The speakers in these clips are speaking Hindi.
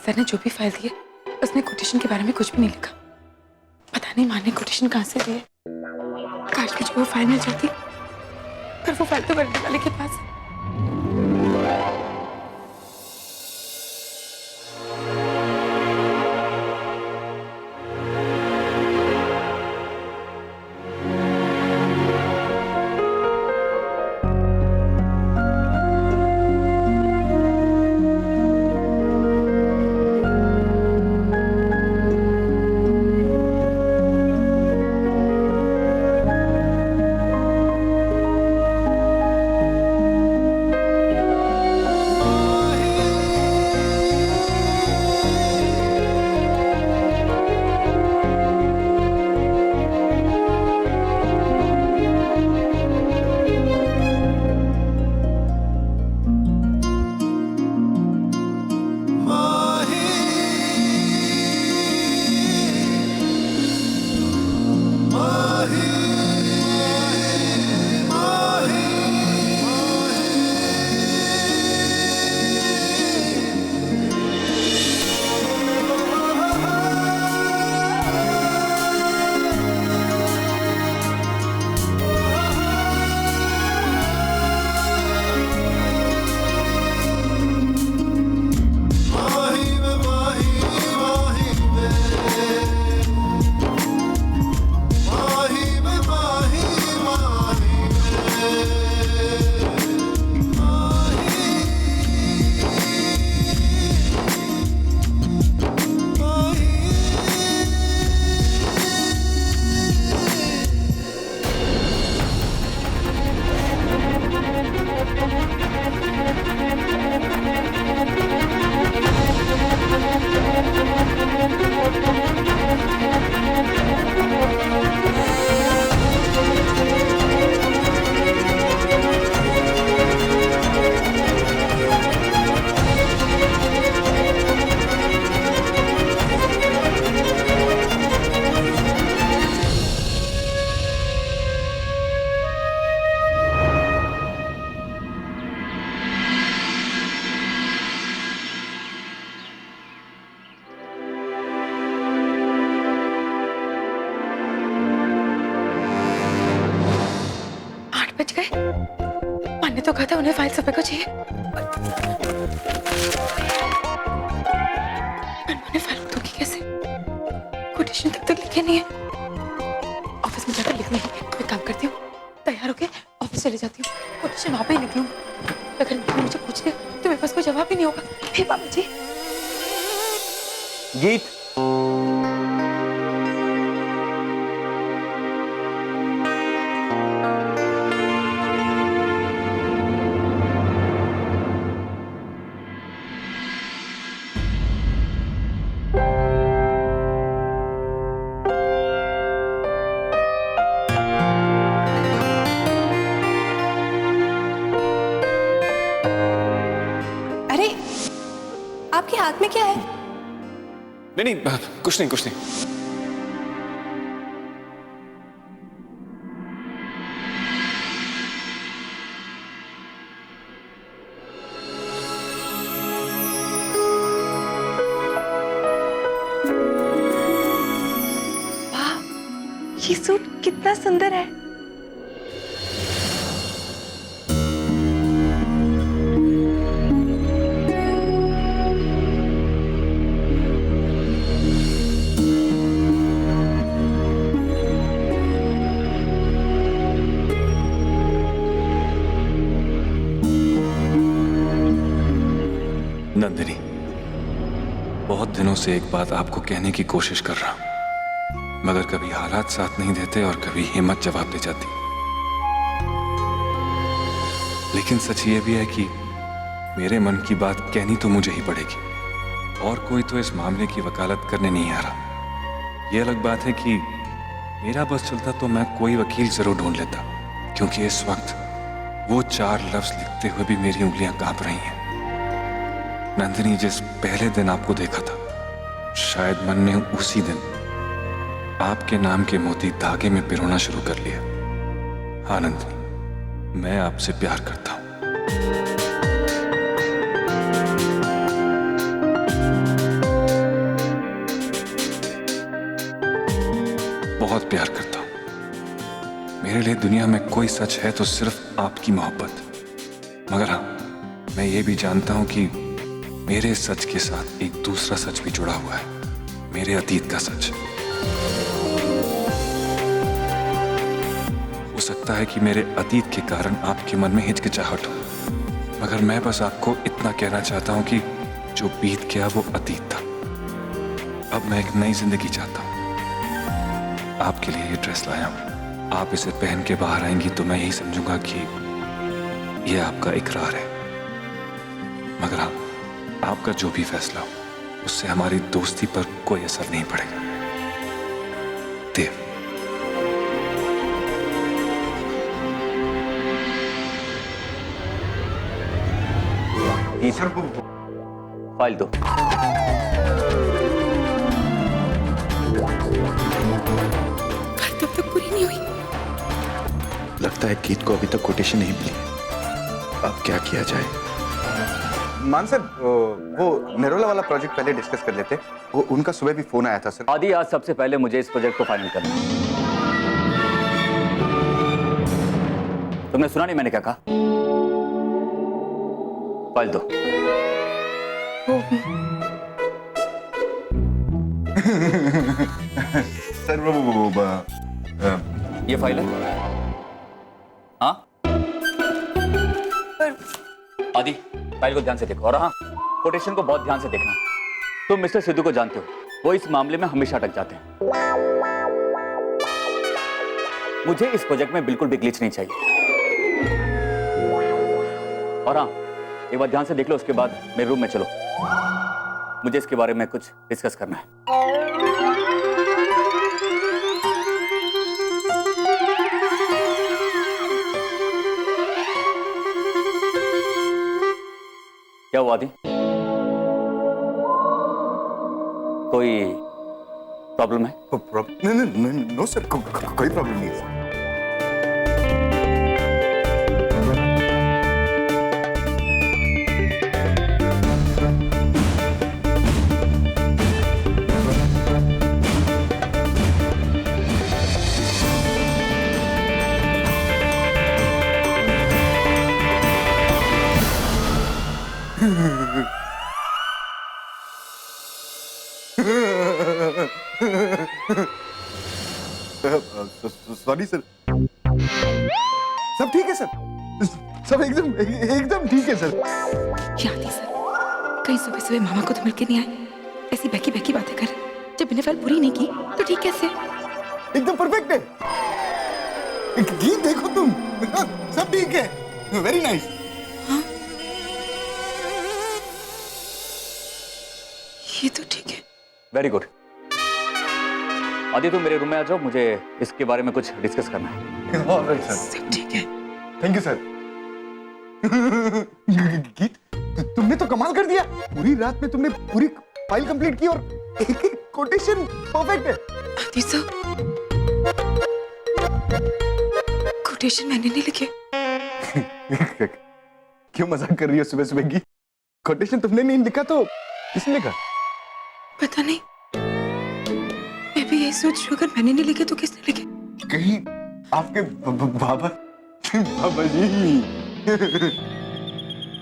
सर ने जो भी फाइल दी है उसने कोटेशन के बारे में कुछ भी नहीं लिखा। पता नहीं माँ ने कोटेशन कहाँ से दी है। काश मुझे वो फाइल मिल जाती, पर वो फाइल तो बर्थडे वाले के पास है। बच गए। माँ ने तो कहा था उन्हें फाइल सुबह को चाहिए, उन्होंने फाइल दूंगी कैसे? कोटेशन तक तो लिखे नहीं है। ऑफिस में जाकर लिखनी है। तो एक काम करती हूँ, तैयार होके ऑफिस चली जाती हूँ, कोटेशन वहां पे ही लिख लूंगी। अगर मुझे पूछ लिया तो मेरे पास कोई जवाब ही नहीं होगा। हे बाबा जी। गीत, आपके हाथ में क्या है? नहीं, कुछ नहीं, कुछ नहीं। वाह, ये सूट कितना सुंदर है। नंदिनी, बहुत दिनों से एक बात आपको कहने की कोशिश कर रहा हूं, मगर कभी हालात साथ नहीं देते और कभी हिम्मत जवाब दे जाती। लेकिन सच ये भी है कि मेरे मन की बात कहनी तो मुझे ही पड़ेगी, और कोई तो इस मामले की वकालत करने नहीं आ रहा। यह अलग बात है कि मेरा बस चलता तो मैं कोई वकील जरूर ढूंढ लेता, क्योंकि इस वक्त वो 4 लफ्ज लिखते हुए भी मेरी उंगलियां कांप रही हैं। नंदिनी, जिस पहले दिन आपको देखा था, शायद मन ने उसी दिन आपके नाम के मोती धागे में पिरोना शुरू कर लिया। हाँ नंदिनी, मैं आपसे प्यार करता हूं। बहुत प्यार करता हूं। मेरे लिए दुनिया में कोई सच है तो सिर्फ आपकी मोहब्बत। मगर हाँ, मैं ये भी जानता हूं कि मेरे सच के साथ एक दूसरा सच भी जुड़ा हुआ है, मेरे अतीत का सच। हो सकता है कि मेरे अतीत के कारण आपके मन में हिचकिचाहट हो, मगर मैं बस आपको इतना कहना चाहता हूं कि जो बीत गया वो अतीत था। अब मैं एक नई जिंदगी चाहता हूं। आपके लिए ये ड्रेस लाया हूं। आप इसे पहन के बाहर आएंगी तो मैं यही समझूंगा कि ये आपका इकरार है। मगर हाँ, आपका जो भी फैसला हो उससे हमारी दोस्ती पर कोई असर नहीं पड़ेगा। देव। जी सर, फाइल दो। बात तब तक पूरी नहीं हुई। लगता है गीत को अभी तक कोटेशन नहीं मिली। अब क्या किया जाए? मान सर, वो निरोला वाला प्रोजेक्ट पहले डिस्कस कर लेते। वो उनका सुबह भी फोन आया था सर। आदि, आज सबसे पहले मुझे इस प्रोजेक्ट को फाइनल करना है। तुमने सुना नहीं मैंने क्या कहा? फाइल दो। सर ये फाइल है? हाँ आदि, फाइल को ध्यान से देखो। और हाँ, कोटेशन को बहुत ध्यान से देखना। तुम मिस्टर सिद्धू को जानते हो, वो इस मामले में हमेशा अटक जाते हैं। मुझे इस प्रोजेक्ट में बिल्कुल भी ग्लिच नहीं चाहिए। और हाँ, एक बार ध्यान से देख लो, उसके बाद मेरे रूम में चलो। मुझे इसके बारे में कुछ डिस्कस करना है। क्या हुआ आदि? कोई प्रॉब्लम है? नो सर, कोई प्रॉब्लम नहीं है। Sorry sir. सब ठीक है सर, सब एकदम एकदम ठीक है सर। याद है सर, कहीं सुबह सुबह मामा को तो मिलके नहीं आए, ऐसी बहकी बहकी बातें कर। जब मैंने फाइल पूरी नहीं की तो ठीक कैसे? एकदम परफेक्ट है। गीत देखो तुम, सब ठीक है। Very nice. ये तो ठीक है। Very good. आदि, तुम मेरे रूम में आ जाओ, मुझे इसके बारे में कुछ डिस्कस करना है। Alright sir. सब ठीक है। Thank you sir. गीत, तुमने तो कमाल कर दिया। पूरी रात में तुमने पूरी फाइल कंप्लीट की और एक एक कोटेशन परफेक्ट है। आदि सर, कोटेशन मैंने नहीं लिखे। क्यों मजाक कर रही हो सुबह सुबह? गीत, कोटेशन तुमने नहीं लिखा तो किसने लिखा? पता नहीं, मैं भी यही सोच रही हूँ, अगर मैंने नहीं लिखे तो किसने लिखे? कहीं आपके बाबा बाबा जी।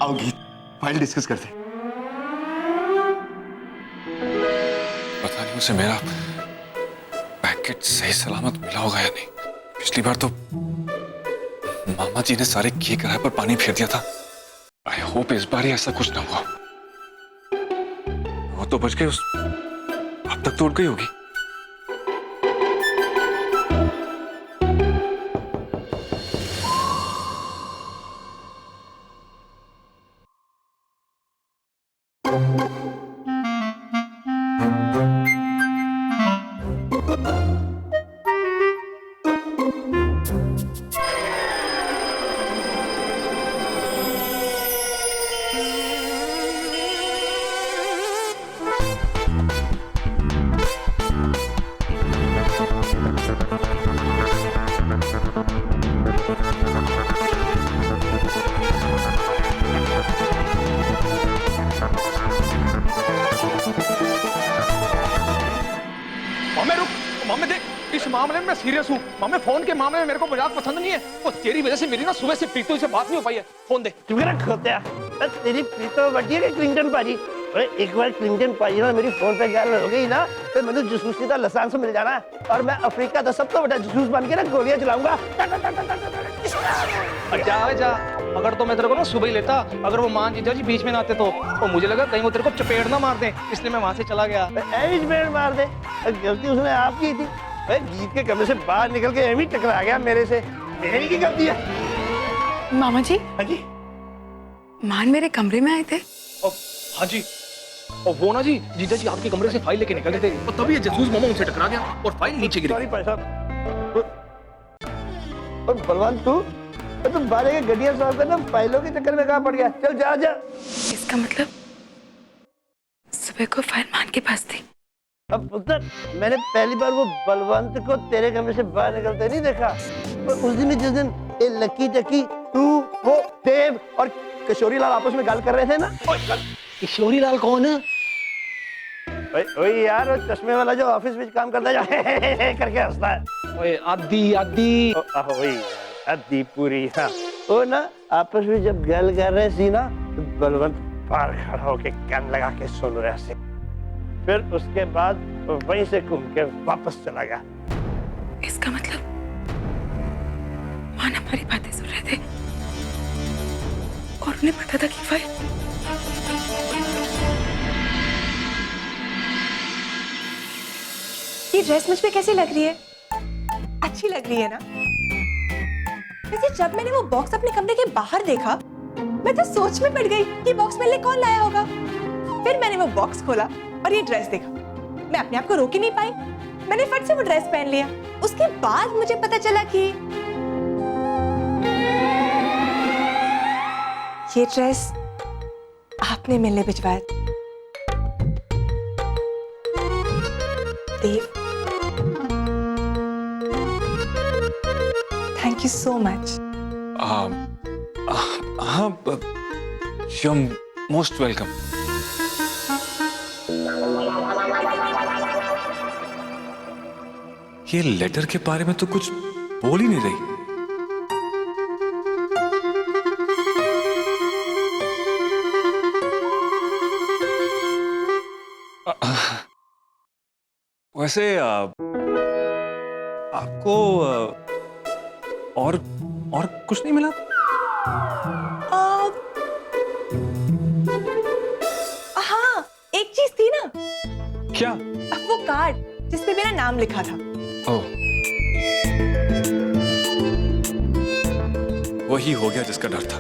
आओ गीत, फाइल डिस्कस करते हैं। पता नहीं उसे मेरा पैकेट सही सलामत मिला होगा या नहीं। पिछली बार तो मामा जी ने सारे घी कराए पर पानी फेर दिया था। आई होप इस बार ही ऐसा कुछ ना हुआ। वो तो बच गई, उस अब तक तो उड़ गई होगी। इस मामले में मैं सीरियस हूँ। मामे फोन के मामले में मेरे को मजाक पसंद नहीं है। वो तेरी वजह से मेरी ना सुबह से प्रीतो से बात नहीं हो पाई है। फोन दे। तू मेरा खोता है। तेरी प्रीतो बढ़ी है क्लिंटन पाजी। अरे एक बार क्लिंटन पाजी ना मेरी फोन पे गैल हो गई ना तो मैंने जसूस की तरह लसान से मिल जाना है और मैं अफ्रीका का सबसे बड़ा जसूस बन के ना गोलियां चलाऊंगा। जा अगर तो मैं तेरे को ना सुबह ही लेता, अगर वो मान जीजा जी बीच में ना आते तो मुझे लगा कहीं वो तेरे को चपेट ना मार दे, इसलिए मैं वहां से चला गया। चपेट मार दे? गलती उसने आपकी थी। गीत के कमरे से बाहर निकल के एमी टकरा गया मेरे से। मेरी की गलती है। मामा जी, हाँ जी, मान मेरे कमरे में आए थे। हाँ जी, और वो ना जी जीजा जी आपके कमरे से फाइल लेके निकले थे और तभी ये जसूस मामा उनसे टकरा गया और फाइल नीचे गिरी। सॉरी भाई साहब। और बलवंत तू बारे के गड्डियां सॉल्व करना फाइलों के चक्कर में कहाँ पड़ गया? चल जा जा। इसका मतलब सुबह को फाइल मान के पास थी। अब पुत्र, मैंने पहली बार वो बलवंत को तेरे कमरे से बाहर निकलते नहीं देखा। और उस दिन ही जिस दिन ये लकी टकी तू वो देव और किशोरी लाल आपस में गाल कर रहे थे ना। किशोरी लाल कौन है? वही यार, वो चश्मे वाला जो ऑफिस में काम करता है करके हंसता है। ओए आदि आदि वही आदि पूरी। हाँ, वो ना आपस में जब गल कर रहे सी ना तो बलवंत बाहर खड़ा होके कान लगा के सुन रहे थे। फिर उसके बाद वो वहीं से घूम के वापस चला गया। इसका मतलब मान हमारी बातें सुन रहे थे और उन्हें पता था कि फाइल। ये ड्रेस मुझ पे कैसी लग रही है? अच्छी लग रही है ना? वैसे जब मैंने वो बॉक्स अपने कमरे के बाहर देखा मैं तो सोच में पड़ गई कि बॉक्स मेरे लिए कौन लाया होगा। फिर मैंने वो बॉक्स खोला और ये ड्रेस देखा। मैं अपने आप को रोक ही नहीं पाई, मैंने फट से वो ड्रेस पहन लिया। उसके बाद मुझे पता चला कि ये ड्रेस आपने मिलने भिजवाया। देव, थैंक यू सो मच। हाँ, यू मोस्ट वेलकम। ये लेटर के बारे में तो कुछ बोल ही नहीं रही। वैसे आपको और कुछ नहीं मिला? हाँ, एक चीज थी ना। क्या? वो कार्ड जिसपे मेरा नाम लिखा था। ओह, वही हो गया जिसका डर था।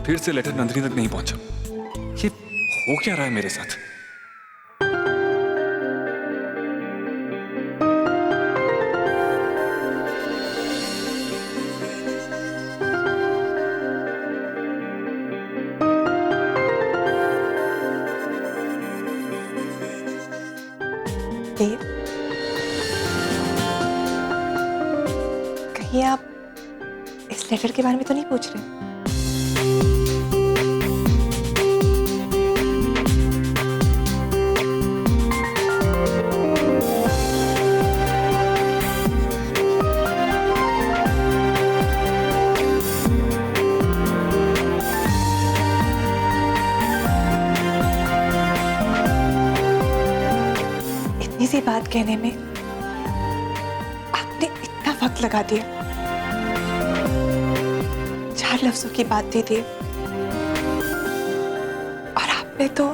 फिर से लेटर नंदिनी तक नहीं पहुंचा। ये हो क्या रहा है मेरे साथ? देव, कहीं आप इस लेटर के बारे में तो नहीं पूछ रहे? इतनी सी बात कहने में आपने इतना वक्त लगा दिया। 4 लफ्जों की बात दे दी और आपने तो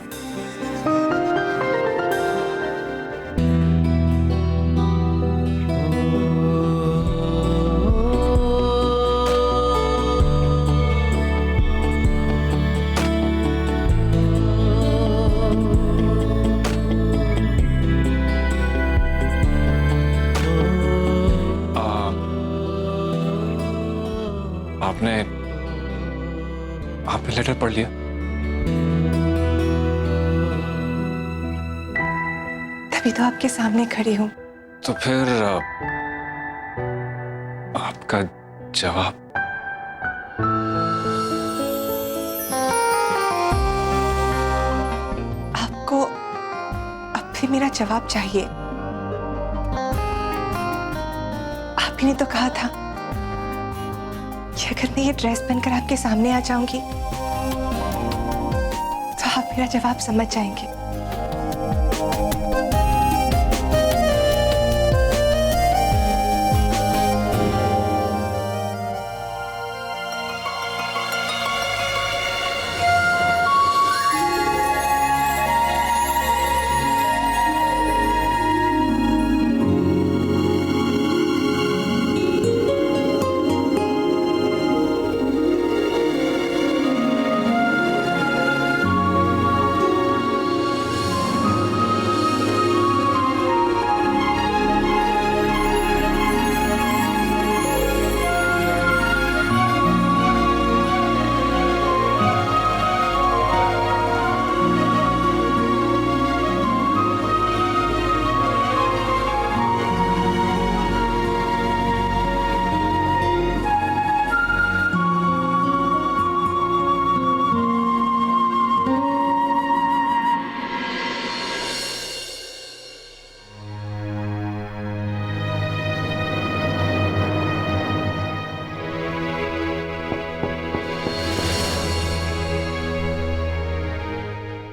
आपने लेटर पढ़ लिया? तभी तो आपके सामने खड़ी हूं। तो फिर आपका जवाब? आपको अब भी मेरा जवाब चाहिए। आपने ही तो कहा था कि अगर मैं ये ड्रेस पहनकर आपके सामने आ जाऊंगी तो आप मेरा जवाब समझ जाएंगे।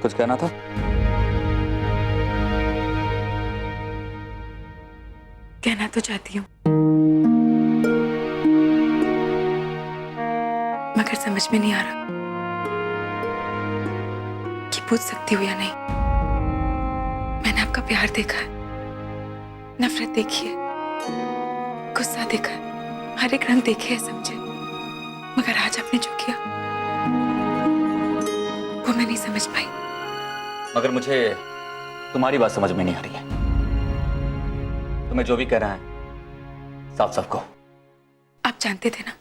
कुछ कहना था? कहना तो चाहती हूँ, मगर समझ में नहीं आ रहा कि पूछ सकती हूँ या नहीं। मैंने आपका प्यार देखा है, नफरत देखी है, गुस्सा देखा है, हर एक रंग देखे है, समझे, मगर आज आपने जो किया वो मैं नहीं समझ पाई। मगर मुझे तुम्हारी बात समझ में नहीं आ रही है। तुम्हें जो भी कह रहा है साफ साफ कहो। आप जानते थे ना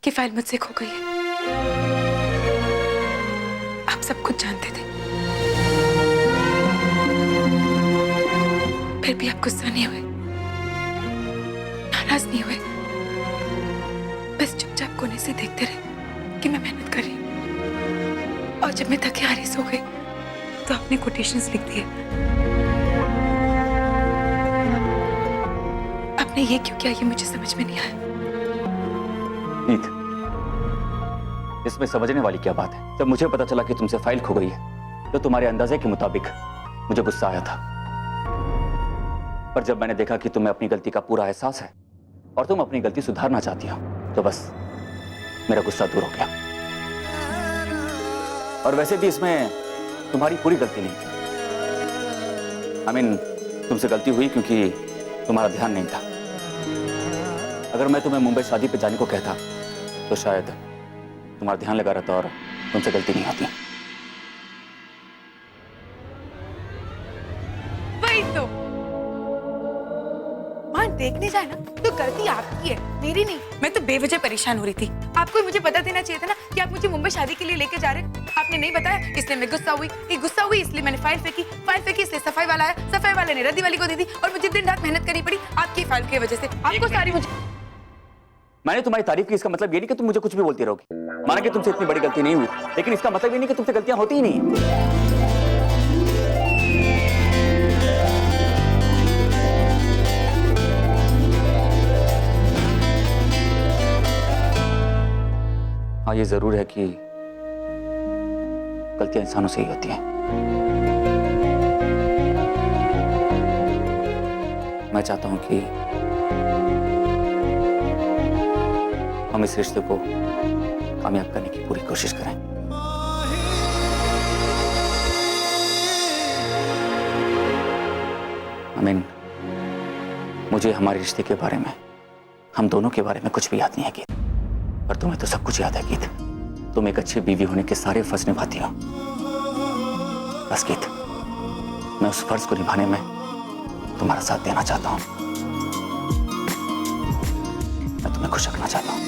कि फाइल मुझसे खो गई है। आप सब कुछ जानते थे, फिर भी आप गुस्सा नहीं हुए, नाराज नहीं हुए, बस चुपचाप कोने से देखते रहे कि मैं मेहनत कर रही हूं। और जब मैं थकी हारी सो गई तो आपने कोटेशंस लिख दिए। आपने ये क्यों किया, ये मुझे समझ में नहीं आया। नीत, इसमें समझने वाली क्या बात है? जब मुझे पता चला कि तुमसे फाइल खो गई है तो तुम्हारे अंदाजे के मुताबिक मुझे गुस्सा आया था, पर जब मैंने देखा कि तुम्हें अपनी गलती का पूरा एहसास है और तुम अपनी गलती सुधारना चाहती हो तो बस मेरा गुस्सा दूर हो गया। और वैसे भी इसमें तुम्हारी पूरी गलती नहीं थी। I mean, तुमसे गलती हुई क्योंकि तुम्हारा ध्यान नहीं था। अगर मैं तुम्हें मुंबई शादी पे जाने को कहता तो शायद तुम्हारा ध्यान लगा रहता और तुमसे गलती नहीं होती। वही तो, वहां देखने जाए ना तो गलती आपकी है, मेरी नहीं। मैं तो बेवजह परेशान हो रही थी। आपको मुझे पता देना चाहिए था ना कि आप मुझे मुंबई शादी के लिए लेके जा रहे हैं। आपने नहीं बताया, इसलिए मैं गुस्सा हुई, इसलिए मैंने फाइल फेंकी, इसलिए सफाई वाला आया, सफाई वाले ने रद्दी वाली को दे दी और मुझे दिन रात मेहनत करनी पड़ी आपकी फाइल की वजह से। आपको सारी मुझे मैंने तुम्हारी तारीफ की, इसका मतलब ये नहीं कि तुम मुझे कुछ भी बोलती रहोगी। माना कि तुमसे इतनी बड़ी गलती नहीं हुई, लेकिन इसका मतलब ये नहीं कि तुमसे गलतियां होती ही नहीं। हाँ, ये जरूर है कि गलतियां इंसानों से ही होती हैं। मैं चाहता हूं कि हम इस रिश्ते को कामयाब करने की पूरी कोशिश करें। मुझे हमारे रिश्ते के बारे में, हम दोनों के बारे में कुछ भी याद नहीं है गीत, पर तुम्हें तो सब कुछ याद है गीत। तुम एक अच्छी बीवी होने के सारे फर्ज निभाती हो। बस गीत, मैं उस फर्ज को निभाने में तुम्हारा साथ देना चाहता हूं। मैं तुम्हें खुश रखना चाहता हूं।